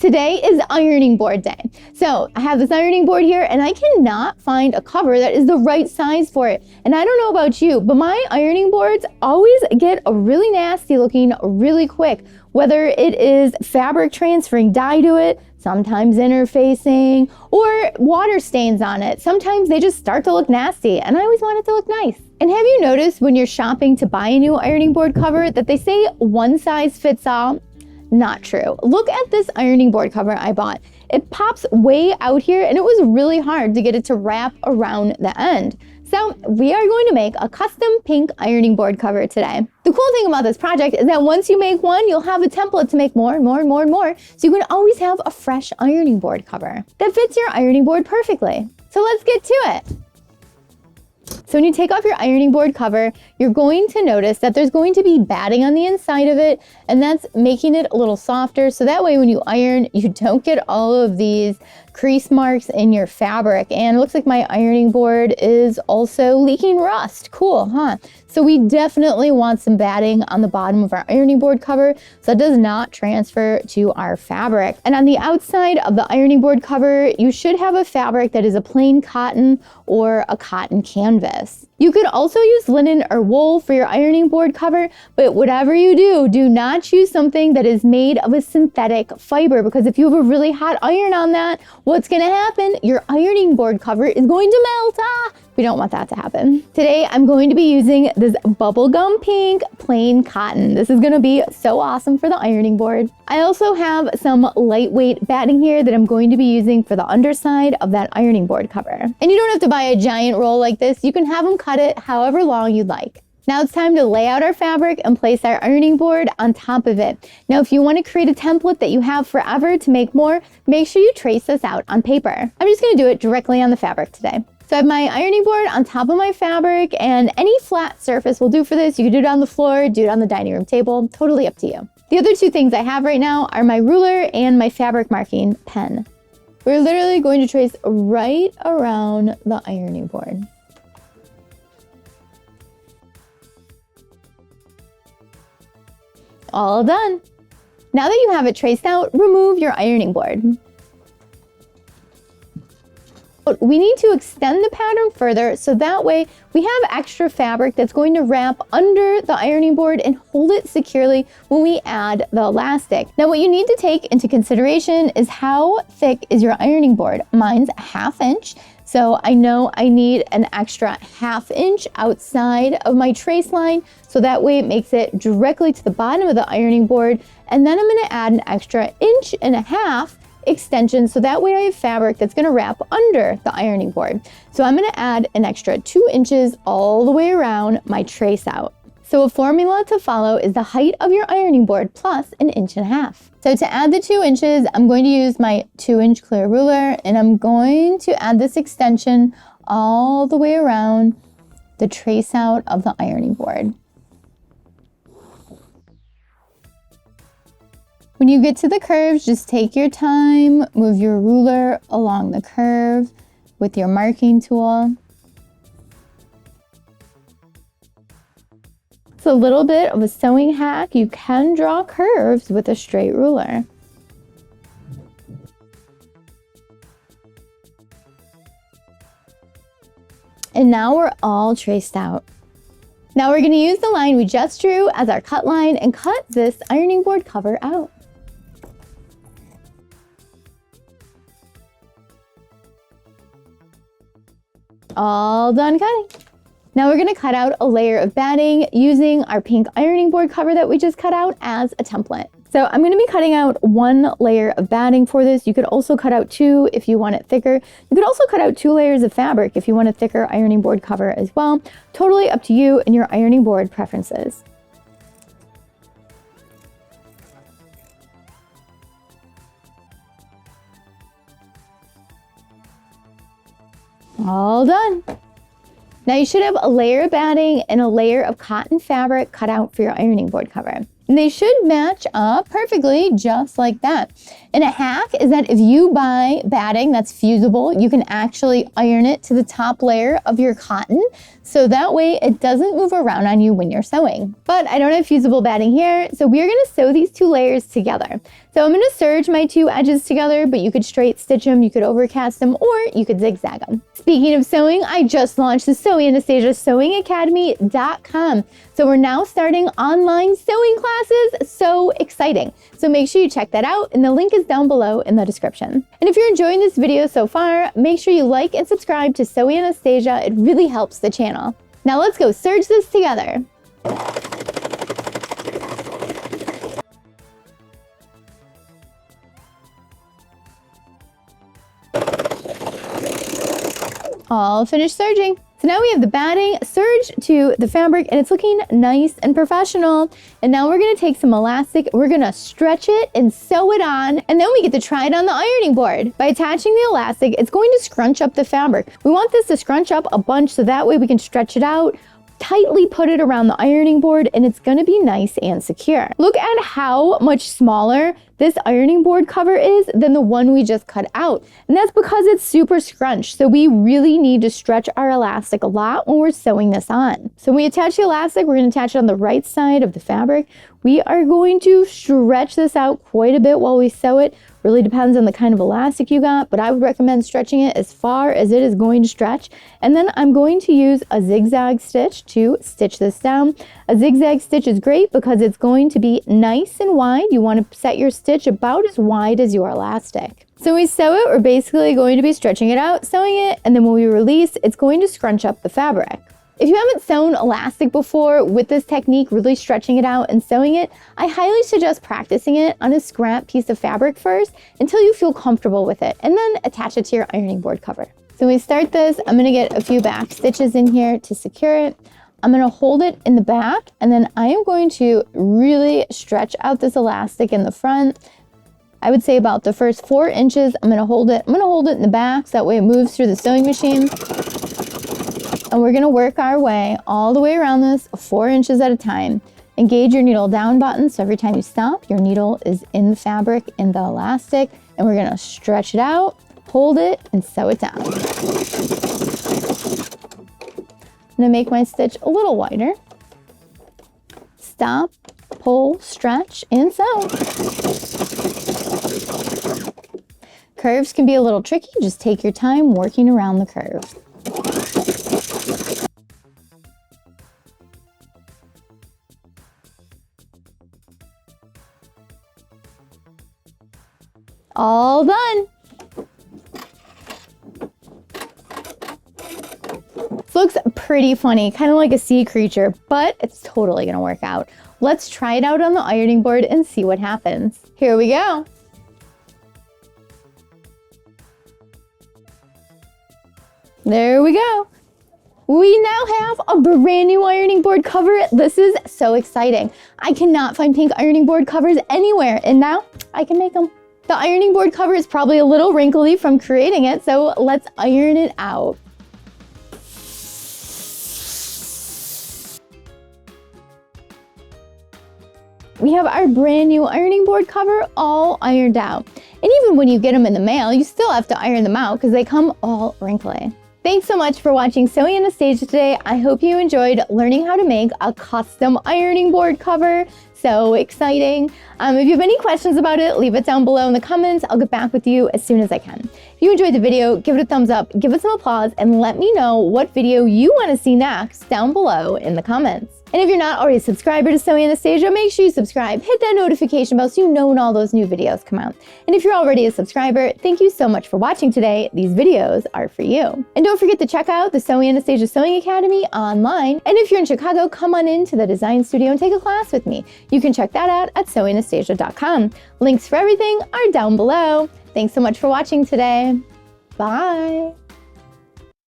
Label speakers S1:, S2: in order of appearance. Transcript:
S1: Today is ironing board day. So I have this ironing board here and I cannot find a cover that is the right size for it. And I don't know about you, but my ironing boards always get really nasty looking really quick. Whether it is fabric transferring dye to it, sometimes interfacing, or water stains on it. Sometimes they just start to look nasty and I always want it to look nice. And have you noticed when you're shopping to buy a new ironing board cover that they say one size fits all? Not true. Look at this ironing board cover I bought. It pops way out here and it was really hard to get it to wrap around the end. So we are going to make a custom pink ironing board cover today. The cool thing about this project is that once you make one, you'll have a template to make more and more and more and more. So you can always have a fresh ironing board cover that fits your ironing board perfectly. So let's get to it. So when you take off your ironing board cover, you're going to notice that there's going to be batting on the inside of it, and that's making it a little softer. So that way when you iron, you don't get all of these crease marks in your fabric. And it looks like my ironing board is also leaking rust. Cool, huh? So we definitely want some batting on the bottom of our ironing board cover so it does not transfer to our fabric. And on the outside of the ironing board cover, you should have a fabric that is a plain cotton or a cotton canvas. You could also use linen or wool for your ironing board cover, but whatever you do, do not choose something that is made of a synthetic fiber, because if you have a really hot iron on that, what's gonna happen? Your ironing board cover is going to melt. We don't want that to happen. Today, I'm going to be using this bubblegum pink plain cotton. This is gonna be so awesome for the ironing board. I also have some lightweight batting here that I'm going to be using for the underside of that ironing board cover. And you don't have to buy a giant roll like this. You can have them cut it however long you'd like. Now it's time to lay out our fabric and place our ironing board on top of it. Now, if you want to create a template that you have forever to make more, make sure you trace this out on paper. I'm just gonna do it directly on the fabric today. So I have my ironing board on top of my fabric, and any flat surface will do for this. You can do it on the floor, do it on the dining room table, totally up to you. The other two things I have right now are my ruler and my fabric marking pen. We're literally going to trace right around the ironing board. All done. Now that you have it traced out, remove your ironing board. We need to extend the pattern further so that way we have extra fabric that's going to wrap under the ironing board and hold it securely when we add the elastic. Now what you need to take into consideration is how thick is your ironing board. Mine's a 1/2 inch. So I know I need an extra 1/2 inch outside of my trace line, so that way it makes it directly to the bottom of the ironing board. And then I'm gonna add an extra 1.5 inch extension, so that way I have fabric that's gonna wrap under the ironing board. So I'm gonna add an extra 2 inches all the way around my trace out. So a formula to follow is the height of your ironing board plus 1.5 inches. So to add the 2 inches, I'm going to use my 2-inch clear ruler, and I'm going to add this extension all the way around the trace out of the ironing board. When you get to the curves, just take your time, move your ruler along the curve with your marking tool. It's a little bit of a sewing hack. You can draw curves with a straight ruler. And now we're all traced out. Now we're going to use the line we just drew as our cut line and cut this ironing board cover out. All done cutting. Now we're going to cut out a layer of batting using our pink ironing board cover that we just cut out as a template. So I'm going to be cutting out 1 layer of batting for this. You could also cut out 2 if you want it thicker. You could also cut out 2 layers of fabric if you want a thicker ironing board cover as well. Totally up to you and your ironing board preferences. All done. Now you should have a layer of batting and a layer of cotton fabric cut out for your ironing board cover. And they should match up perfectly just like that. And a hack is that if you buy batting that's fusible, you can actually iron it to the top layer of your cotton, so that way it doesn't move around on you when you're sewing. But I don't have fusible batting here, so we're gonna sew these 2 layers together. So I'm gonna serge my two edges together, but you could straight stitch them, you could overcast them, or you could zigzag them. Speaking of sewing, I just launched the Anastasia sewingacademy.com. So we're now starting online sewing classes. So exciting. So make sure you check that out, and the link is down below in the description. And if you're enjoying this video so far, make sure you like and subscribe to Sew Anastasia. It really helps the channel. Now let's go serge this together. All finished serging. So now we have the batting serged to the fabric, and it's looking nice and professional. And now we're gonna take some elastic, we're gonna stretch it and sew it on, and then we get to try it on the ironing board. By attaching the elastic, it's going to scrunch up the fabric. We want this to scrunch up a bunch so that way we can stretch it out, tightly put it around the ironing board, and it's gonna be nice and secure. Look at how much smaller this ironing board cover is than the one we just cut out. And that's because it's super scrunched. So we really need to stretch our elastic a lot when we're sewing this on. So when we attach the elastic, we're gonna attach it on the right side of the fabric. We are going to stretch this out quite a bit while we sew it. Really depends on the kind of elastic you got, but I would recommend stretching it as far as it is going to stretch. And then I'm going to use a zigzag stitch to stitch this down. A zigzag stitch is great because it's going to be nice and wide. You want to set your stitch about as wide as your elastic. So when we sew it, we're basically going to be stretching it out, sewing it, and then when we release, it's going to scrunch up the fabric. If you haven't sewn elastic before with this technique, really stretching it out and sewing it, I highly suggest practicing it on a scrap piece of fabric first until you feel comfortable with it, and then attach it to your ironing board cover. So when we start this, I'm gonna get a few back stitches in here to secure it. I'm gonna hold it in the back, and then I am going to really stretch out this elastic in the front. I would say about the first 4 inches, I'm gonna hold it in the back so that way it moves through the sewing machine. And we're gonna work our way all the way around this 4 inches at a time. Engage your needle down button, so every time you stop, your needle is in the fabric, in the elastic, and we're gonna stretch it out, hold it, and sew it down. I'm gonna make my stitch a little wider. Stop, pull, stretch, and sew. Curves can be a little tricky, just take your time working around the curve. All done. This looks pretty funny, kind of like a sea creature, but it's totally gonna work out. Let's try it out on the ironing board and see what happens. Here we go. There we go. We now have a brand new ironing board cover. This is so exciting. I cannot find pink ironing board covers anywhere, and now I can make them. The ironing board cover is probably a little wrinkly from creating it, so let's iron it out. We have our brand new ironing board cover all ironed out. And even when you get them in the mail, you still have to iron them out because they come all wrinkly. Thanks so much for watching Sewing Anastasia today. I hope you enjoyed learning how to make a custom ironing board cover. So exciting. If you have any questions about it, leave it down below in the comments. I'll get back with you as soon as I can. If you enjoyed the video, give it a thumbs up, give it some applause, and let me know what video you want to see next down below in the comments. And if you're not already a subscriber to Sewing Anastasia, make sure you subscribe, hit that notification bell so you know when all those new videos come out. And if you're already a subscriber, thank you so much for watching today. These videos are for you. And don't forget to check out the Sewing Anastasia Sewing Academy online. And if you're in Chicago, come on into the design studio and take a class with me. You can check that out at sewinganastasia.com. Links for everything are down below. Thanks so much for watching today. Bye.